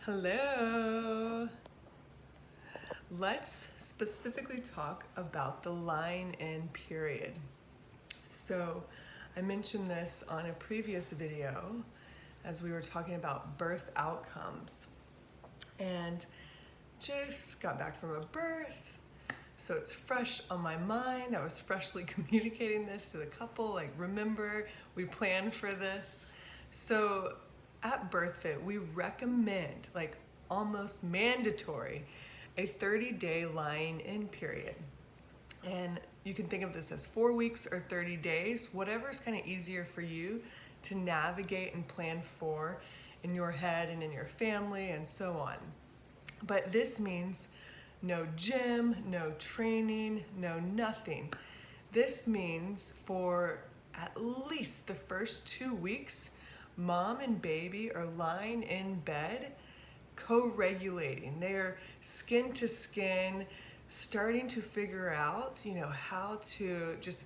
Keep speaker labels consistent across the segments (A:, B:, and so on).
A: Hello. Let's specifically talk about the line-in period. So I mentioned this on a previous video as we were talking about birth outcomes, and just got back from a birth, so it's fresh on my mind. I was freshly communicating this to the couple, like, remember, we planned for this. So at BirthFit, we recommend, like almost mandatory, a 30-day lying-in period. And you can think of this as 4 weeks or 30 days, whatever's kind of easier for you to navigate and plan for in your head and in your family and so on. But this means no gym, no training, no nothing. This means for at least the first 2 weeks, mom and baby are lying in bed, co-regulating. They're skin to skin, starting to figure out, how to just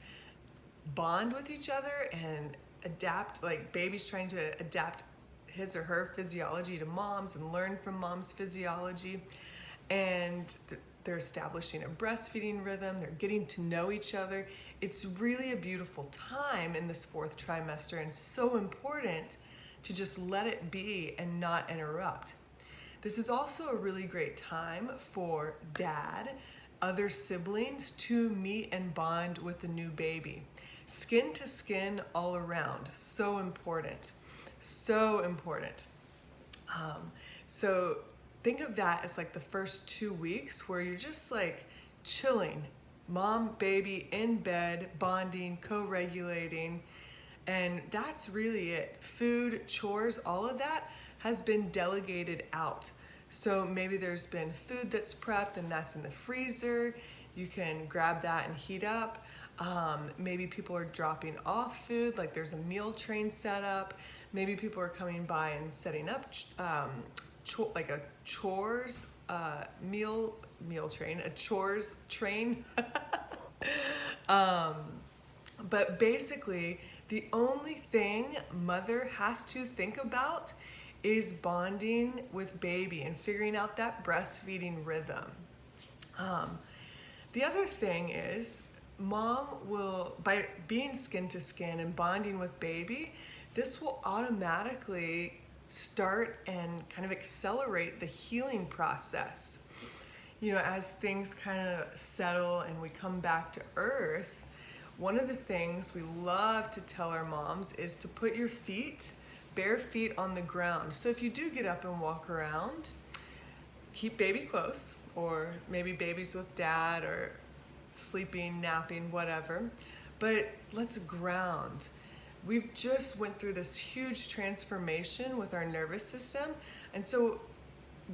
A: bond with each other and adapt. Like, baby's trying to adapt his or her physiology to mom's and learn from mom's physiology. And they're establishing a breastfeeding rhythm. They're getting to know each other. It's really a beautiful time in this 4th trimester, and so important to just let it be and not interrupt. This is also a really great time for dad, other siblings to meet and bond with the new baby. Skin to skin all around. So important. So important. So think of that as like the first 2 weeks where you're just like chilling, mom, baby in bed, bonding, co-regulating, and that's really it. Food, chores, all of that has been delegated out. So maybe there's been food that's prepped and that's in the freezer. You can grab that and heat up. Maybe people are dropping off food, like there's a meal train set up. Maybe people are coming by and setting up like a chores meal train, a chores train. But basically, the only thing mother has to think about is bonding with baby and figuring out that breastfeeding rhythm. The other thing is, mom will, by being skin to skin and bonding with baby, this will automatically start and kind of accelerate the healing process. As things kind of settle and we come back to earth, one of the things we love to tell our moms is to put your bare feet on the ground. So if you do get up and walk around, keep baby close, or maybe baby's with dad or sleeping, napping, whatever. But let's ground. We've just went through this huge transformation with our nervous system. And so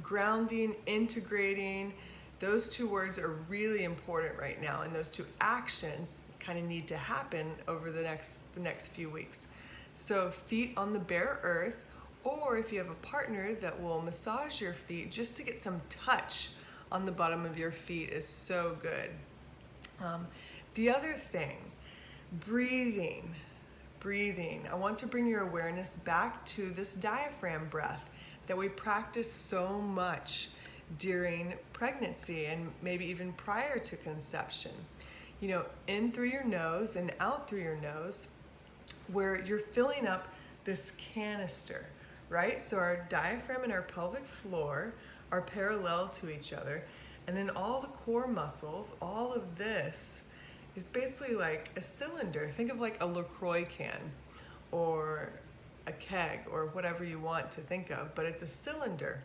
A: grounding, integrating, those 2 words are really important right now. And those 2 actions kind of need to happen over the next few weeks. So feet on the bare earth, or if you have a partner that will massage your feet, just to get some touch on the bottom of your feet is so good. The other thing, breathing. I want to bring your awareness back to this diaphragm breath that we practice so much during pregnancy and maybe even prior to conception. In through your nose and out through your nose, where you're filling up this canister, right? So our diaphragm and our pelvic floor are parallel to each other, and then all the core muscles, all of this is basically like a cylinder. Think of like a LaCroix can or a keg or whatever you want to think of, but it's a cylinder.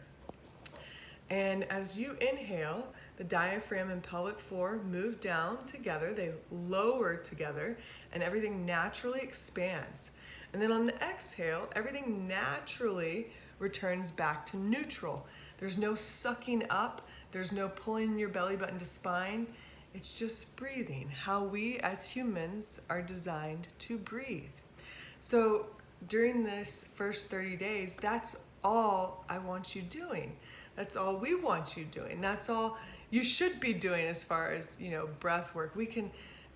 A: And as you inhale, the diaphragm and pelvic floor move down together, they lower together, and everything naturally expands. And then on the exhale, everything naturally returns back to neutral. There's no sucking up, there's no pulling your belly button to spine. It's just breathing, how we as humans are designed to breathe. So during this first 30 days, that's all I want you doing. That's all we want you doing. That's all you should be doing as far as, breath work. We can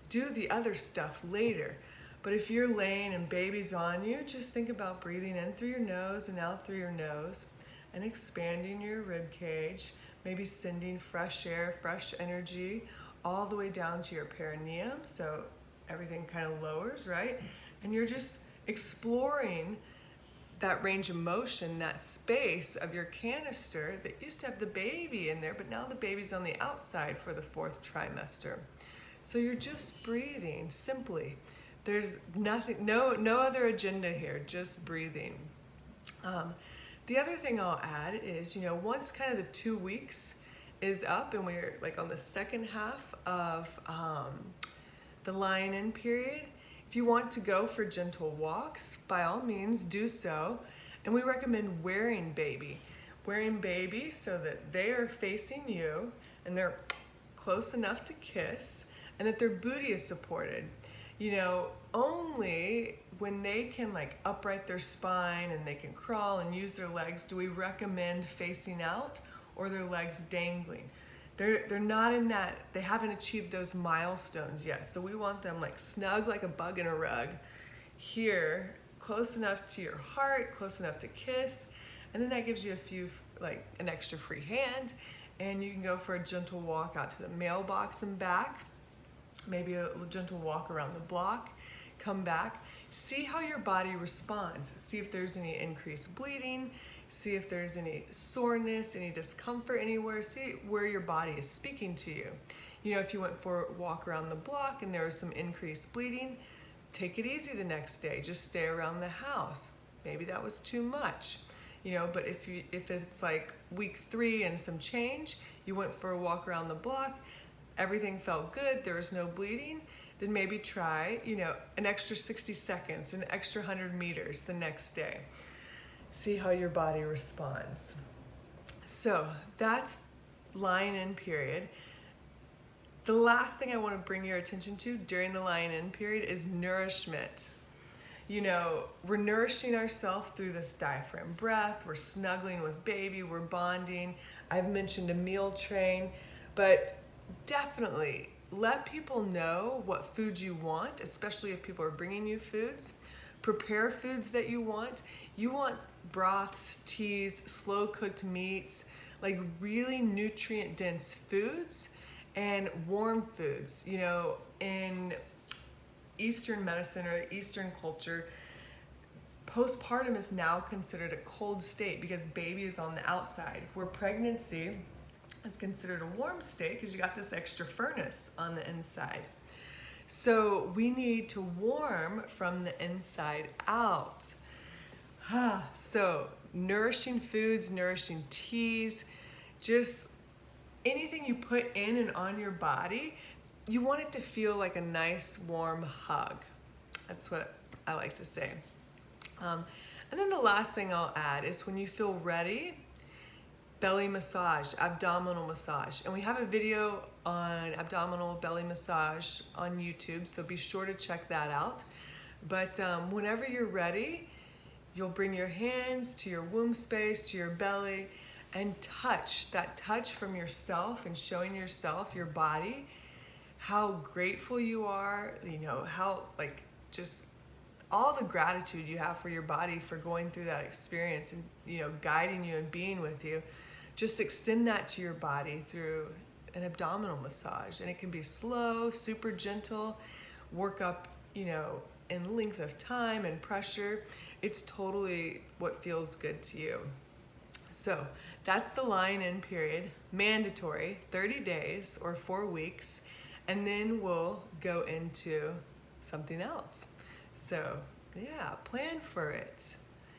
A: do the other stuff later. But if you're laying and baby's on you, just think about breathing in through your nose and out through your nose. and expanding your rib cage, maybe sending fresh air, fresh energy all the way down to your perineum, so everything kind of lowers, right? And you're just exploring that range of motion, that space of your canister that used to have the baby in there, but now the baby's on the outside for the 4th trimester. So you're just breathing simply. There's nothing, no other agenda here, just breathing. The other thing I'll add is, once kind of the 2 weeks is up and we're like on the second half of the lying-in period, if you want to go for gentle walks, by all means do so. And we recommend wearing baby. Wearing baby so that they are facing you and they're close enough to kiss and that their booty is supported. Only when they can like upright their spine and they can crawl and use their legs do we recommend facing out or their legs dangling. They're not in that, they haven't achieved those milestones yet. So we want them like snug like a bug in a rug here, close enough to your heart, close enough to kiss. And then that gives you an extra free hand, and you can go for a gentle walk out to the mailbox and back, maybe a gentle walk around the block, come back, see how your body responds. See if there's any increased bleeding, see if there's any soreness, any discomfort anywhere, see where your body is speaking to you. If you went for a walk around the block and there was some increased bleeding, take it easy the next day, just stay around the house. Maybe that was too much. But if it's like week 3 and some change, you went for a walk around the block, everything felt good, there was no bleeding, then maybe try, an extra 60 seconds, an extra 100 meters the next day. See how your body responds. So that's lying-in period. The last thing I want to bring your attention to during the lying-in period is nourishment. We're nourishing ourselves through this diaphragm breath, we're snuggling with baby, we're bonding. I've mentioned a meal train, but definitely let people know what foods you want, especially if people are bringing you foods. Prepare foods that you want. You want broths, teas, slow cooked meats, like really nutrient dense foods and warm foods. In Eastern medicine or the Eastern culture, postpartum is now considered a cold state because baby is on the outside, where pregnancy is considered a warm state because you got this extra furnace on the inside. So we need to warm from the inside out. So nourishing foods, nourishing teas, just anything you put in and on your body, you want it to feel like a nice warm hug. That's what I like to say. And then the last thing I'll add is when you feel ready, belly massage, abdominal massage. And we have a video on abdominal belly massage on YouTube, so be sure to check that out. But whenever you're ready, you'll bring your hands to your womb space, to your belly, and touch from yourself and showing yourself, your body, how grateful you are, how just all the gratitude you have for your body for going through that experience and, guiding you and being with you. Just extend that to your body through an abdominal massage. And it can be slow, super gentle, work up, in length of time and pressure. It's totally what feels good to you. So that's the lying-in period, mandatory, 30 days or 4 weeks. And then we'll go into something else. So yeah, plan for it.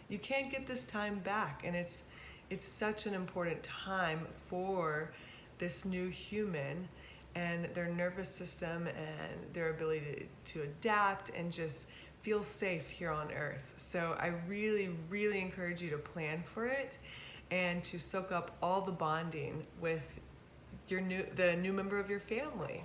A: You can't get this time back, and it's such an important time for this new human and their nervous system and their ability to adapt and just feel safe here on earth. So I really, really encourage you to plan for it and to soak up all the bonding with the new member of your family.